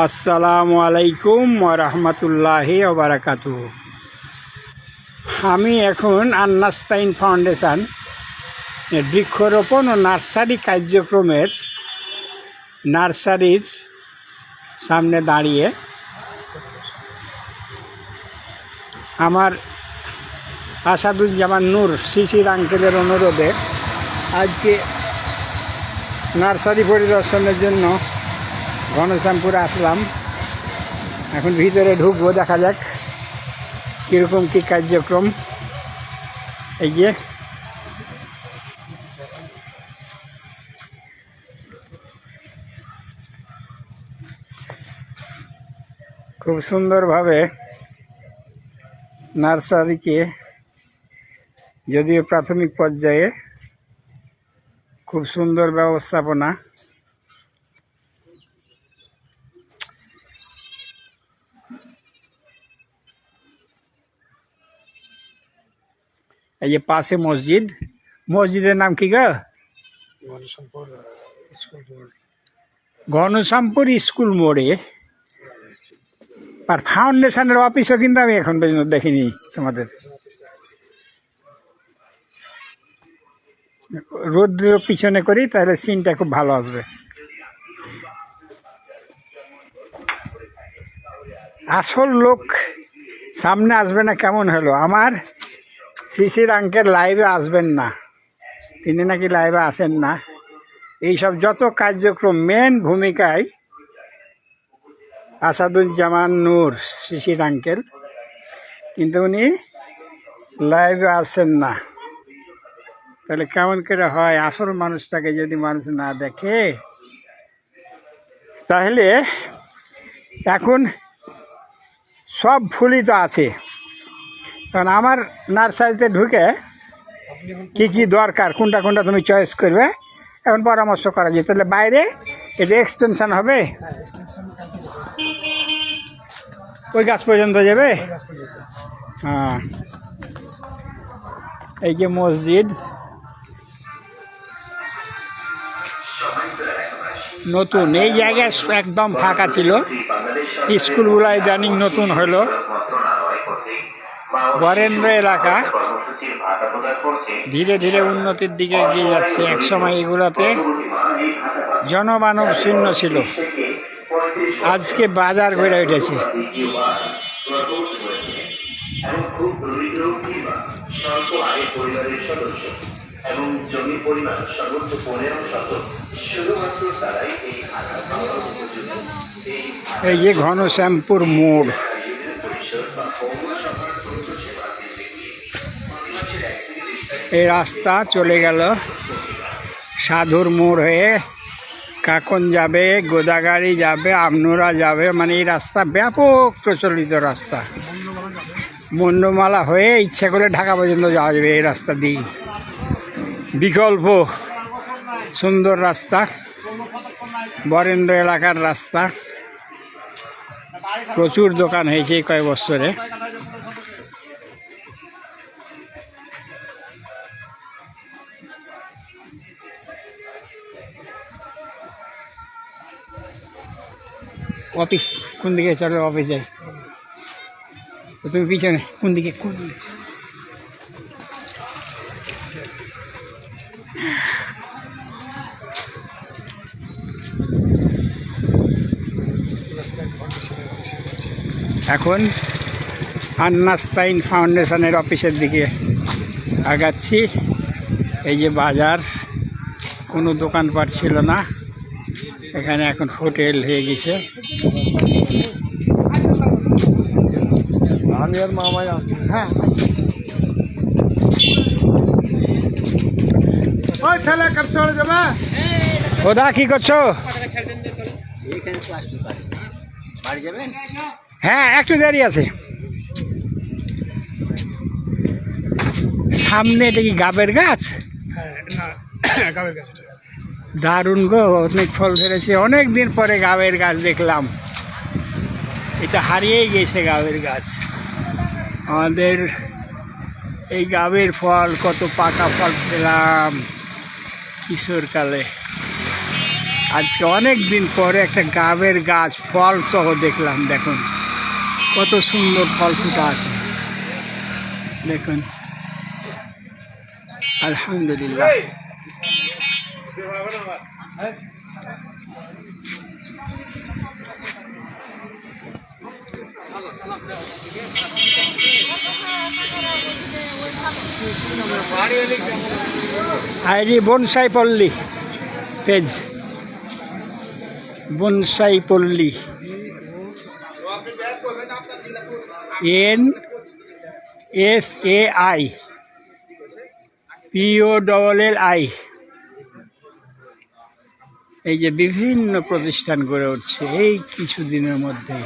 আসসালামু আলাইকুম ওয়া রাহমাতুল্লাহি ওয়া বারাকাতুহু। আমি এখন আন্নাস্তাইন ফাউন্ডেশন বৃক্ষরোপণ ও নার্সারি কার্যক্রমের নার্সারির সামনে দাঁড়িয়ে আমার আসাদুজ্জামান নূর শিশির আঙ্কেলের অনুরোধে আজকে নার্সারি পরিদর্শনের জন্য ঘনশ্যামপুরে আসলাম। এখন ভিতরে ঢুকবো, দেখা যাক কীরকম কী কার্যক্রম। এই যে খুব সুন্দরভাবে নার্সারিকে, যদিও প্রাথমিক পর্যায়ে, খুব সুন্দর ব্যবস্থাপনা। এই যে পাশে মসজিদ, মসজিদের নাম কি গো? ঘনশ্যামপুর স্কুল মোড়ে। আর ফাউন্ডেশনের অফিসও কিন্তু আমি এখন পর্যন্ত দেখিনি তোমাদের। রোদ্র পিছনে করি তাহলে সিনটা খুব ভালো আসবে। আসল লোক সামনে আসবে না কেমন হলো? আমার শিশির আঙ্কেল লাইভে আসবেন না, তিনি নাকি লাইভে আসেন না। এইসব যত কার্যক্রম মেন ভূমিকায় আসাদুজ্জামান নূর শিশির আঙ্কেল, কিন্তু উনি লাইভে আসেন না। তাহলে কেমন করে হয়? আসল মানুষটাকে যদি মানুষ না দেখে, তাহলে এখন সব ফুলই তো আছে। কারণ আমার নার্সারিতে ঢুকে কি কি দরকার, কোনটা কোনটা তুমি চয়েস করবে, এখন পরামর্শ করা যায়। তাহলে বাইরে এটা এক্সটেনশন হবে, ওই গাছ পর্যন্ত যাবে। হ্যাঁ, এই যে মসজিদ নতুন, এই জায়গায় একদম ফাঁকা ছিল। স্কুলগুলো ইদানিং নতুন হলো। বরেন্দ্র এলাকা ধীরে ধীরে উন্নতির দিকে এগিয়ে যাচ্ছে। একসময় এগুলোতে জনমানব শূন্য ছিল, আজকে বাজার বেড়ে উঠেছে। এই যে ঘনশ্যামপুর মোড়, এই রাস্তা চলে গেল সাধুর মোড় হয়ে, কাকন যাবে, গোদাগাড়ি যাবে, আমনুরা যাবে। মানে এই রাস্তা ব্যাপক প্রচলিত রাস্তা। মন্ডমালা হয়ে ইচ্ছা করে ঢাকা পর্যন্ত যাওয়া যাবে এই রাস্তা দিয়ে। বিকল্প সুন্দর রাস্তা, বরেন্দ্র এলাকার রাস্তা। প্রচুর দোকান হয়েছে এই কয়েক বছরে। অফিস কোন দিকে? চলো অফিস যাই। তুমি পিছনে কোন দিকে? এখন আন্নাস্তাইন ফাউন্ডেশনের অফিসের দিকে আগাচ্ছি। এই যে বাজার, কোনো দোকানপাট ছিল না, এখানে এখন হোটেল হয়ে গেছে। আমি আর মামাই। হ্যাঁ, ওদা কি করছো? হ্যাঁ, একটু দেরি আছে। সামনে এটা কি গাবের গাছ? দারুণ গো, অনেক ফল ধরেছে। অনেক দিন পরে গাবের গাছ দেখলাম। এটা হারিয়েই গেছে গাবের গাছ। আমাদের এই গাবের ফল, কত পাকা ফল পেলাম কিশোরকালে। আজকে অনেক দিন পরে একটা গাবের গাছ ফল সহ দেখলাম। দেখুন কত সুন্দর ফল ফুটা আছে, দেখুন আলহামদুলিল্লাহ। আইডি বনসাই পল্লী পেজ, বনসাই পল্লী, NSAI POLLI। এই যে বিভিন্ন প্রতিষ্ঠান গড়ে উঠছে এই কিছুদিনের মধ্যে।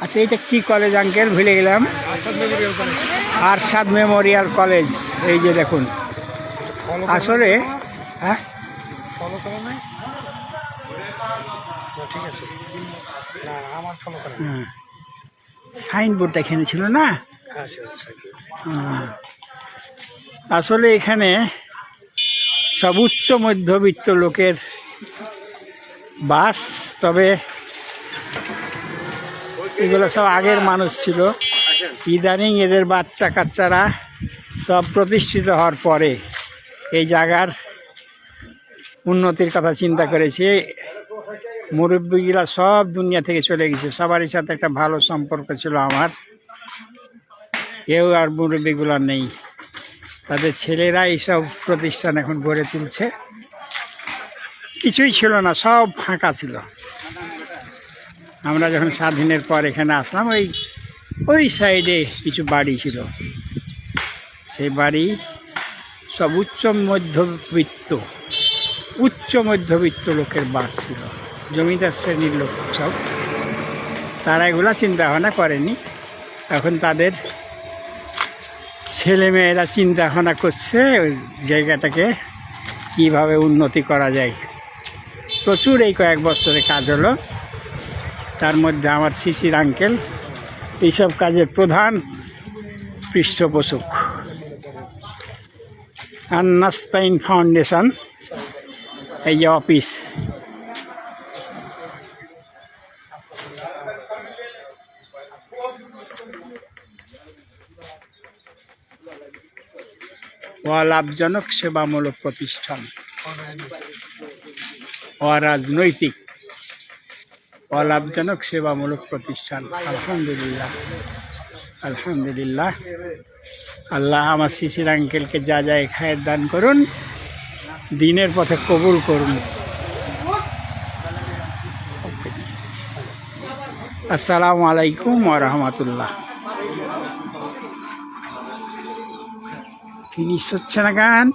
আচ্ছা এটা কি কলেজ আঙ্কেল, ভুলে গেলাম? Arshad Memorial college. এই যে দেখুন আসলে হ্যাঁ সাইনবোর্ডটা এখানে ছিল না। আসলে এখানে সব উচ্চ মধ্যবিত্ত লোকের বাস, তবে এগুলো সব আগের মানুষ ছিল। ইদানিং এদের বাচ্চা কাচ্চারা সব প্রতিষ্ঠিত হওয়ার পরে এই জায়গার উন্নতির কথা চিন্তা করেছে। মুরব্বীরা সব দুনিয়া থেকে চলে গেছে, সবারই সাথে একটা ভালো সম্পর্ক ছিল আমার। কেউ আর মুরব্বীগুলো নেই, তাদের ছেলেরা এইসব প্রতিষ্ঠান এখন গড়ে তুলছে। কিছুই ছিল না, সব ফাঁকা ছিল। আমরা যখন স্বাধীনের পর এখানে আসলাম, ওই সাইডে কিছু বাড়ি ছিল, সেই বাড়ি সব উচ্চ মধ্যবিত্ত লোকের বাস ছিল, জমিদার শ্রেণীর লোক সব। তারা এগুলা চিন্তা ভাবনা করেনি। এখন তাদের ছেলেমেয়েরা চিন্তা ভাবনা করছে ওই জায়গাটাকে কীভাবে উন্নতি করা যায়। প্রচুর এই কয়েক বছরে কাজ হলো, তার মধ্যে আমার শিশির আঙ্কেল এইসব কাজের প্রধান পৃষ্ঠপোষক। আন্নাস্তাইন ফাউন্ডেশন, এই যে অফিস। অলাভজনক সেবামূলক প্রতিষ্ঠান, অরাজনৈতিক অলাভজনক সেবামূলক প্রতিষ্ঠান। আলহামদুলিল্লাহ, আলহামদুলিল্লাহ। আল্লাহ আমার শিশির আঙ্কেলকে যা যা খায়ের দান করুন, দিনের পথে কবুল করুন। আসসালামু আলাইকুম ওয়া রাহমাতুল্লাহ। ফিনিশ হচ্ছে না গান।